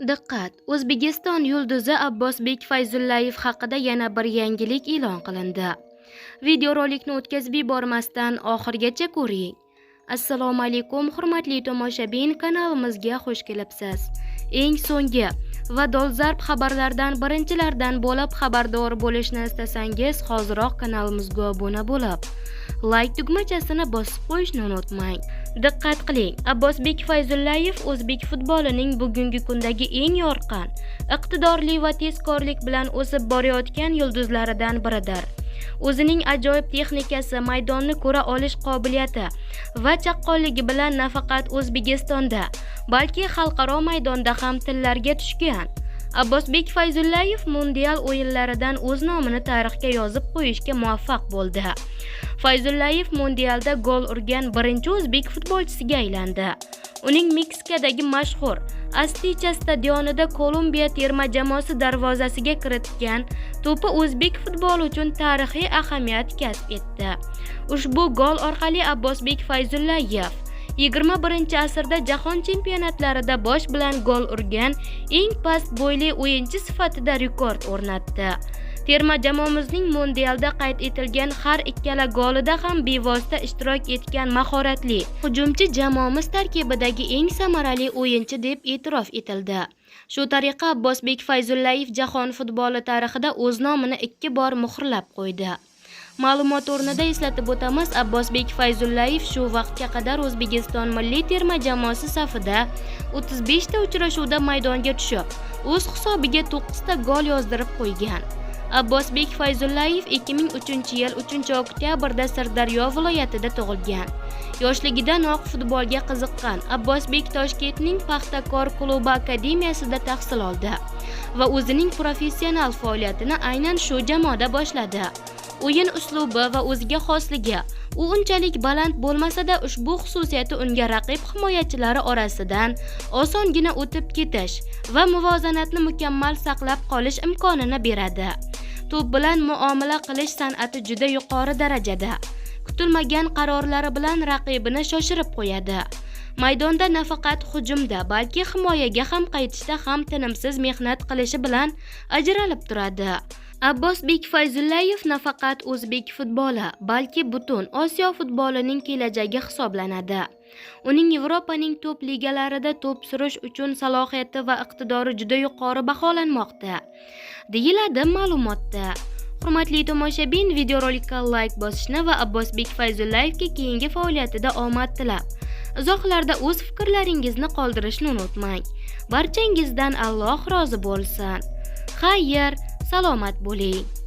Diqqat! O'zbekiston yulduzi Abbosbek Fayzullayev haqida yana bir yangilik e'lon qilindi. Videorolikni o'tkazib yubormasdan oxirigacha ko'ring. Assalomu alaykum, hurmatli tomoshabin, kanalimizga xush kelibsiz. Eng so'nggi va dolzarb xabarlardan birinchilardan bo'lib xabardor bo'lishni istasangiz, hoziroq kanalimizga obuna bo'lib, like tugmachasini bosib qo'yishni unutmang. Diqqat qiling, Abbosbek Fayzullayev o'zbek futbolining bugungi kundagi eng yorqin, iqtidorli va tezkorlik bilan o'sib borayotgan yulduzlaridan biridir. O'zining ajoyib texnikasi, maydonni ko'ra olish qobiliyati va chaqqonligi bilan nafaqat O'zbekistonda, balki xalqaro maydonda ham tillarga tushgan. Abbosbek Fayzullayev mundial o'yinlaridan o'z nomini tarixga yozib qo'yishga muvaffaq bo'ldi. Fayzullayev mundialda gol urgan birinchi o'zbek futbolchisiga aylandi. Uning Meksikadagi mashhur Azteca stadionida Kolumbiya terma jamoasi darvozasiga kiritgan to'pi o'zbek futboli uchun tarixiy ahamiyat kasb etdi. Ushbu gol orqali Abbosbek Fayzullayev 21-asrda jahon chempionatlarida bosh bilan gol urgan eng past bo'yli o'yinchi sifatida rekord o'rnatdi. Terma jamoamizning mundialda qayd etilgan har ikkala golida ham bevosita ishtirok etgan mahoratli hujumchi jamoamiz tarkibidagi eng samarali o'yinchi deb e'tirof etildi. Shu tariqa Abbosbek Fayzullayev jahon futboli tarixida o'z nomini 2 bor muhrlab qo'ydi. Ma'lumot o'rnida eslatib o'tamiz, Abbosbek Fayzullayev shu vaqtga qadar O'zbekiston milliy terma jamoasi safida 35 ta uchrashuvda maydonga tushib, o'z hisobiga 9 ta gol yozdirib qo'ygan. Abbosbek Fayzullayev 2003-yil 3-oktyabrda Sirdaryo viloyatida tug'ilgan. Yoshligidanoq futbolga qiziqqan Abbosbek Toshkentning Paxtakor klubi akademiyasida tahsil oldi va o'zining professional faoliyatini aynan shu jamoada boshladi. O'yin uslubi va o'ziga xosligi u unchalik baland bo'lmasa-da, ushbu xususiyati unga raqib himoyachilari orasidan osongina o'tib ketish va muvozanatni mukammal saqlab qolish imkonini beradi. To'p bilan muomala qilish san'ati juda yuqori darajada. Kutilmagan qarorlari bilan raqibini shoshirib qo'yadi. Maydonda nafaqat hujumda, balki himoyaga ham qaytishda ham tinimsiz mehnat qilishi bilan ajralib turadi. Abbosbek Fayzullayev nafaqat o'zbek futboli, balki butun Osiyo futbolining kelajagi hisoblanadi. Uning Yevropaning top ligalarida to'p surish uchun salohiyati va iqtidori juda yuqori baholanmoqda, deyiladi ma'lumotda. Hurmatli tomoshabin, videorolikka like bosishni va Abbosbek Fayzullayevga keyingi faoliyatida omad tilab, izohlarda o'z fikrlaringizni qoldirishni unutmang. Barchangizdan Alloh rozi bo'lsin. Xayr, salomat bo'ling.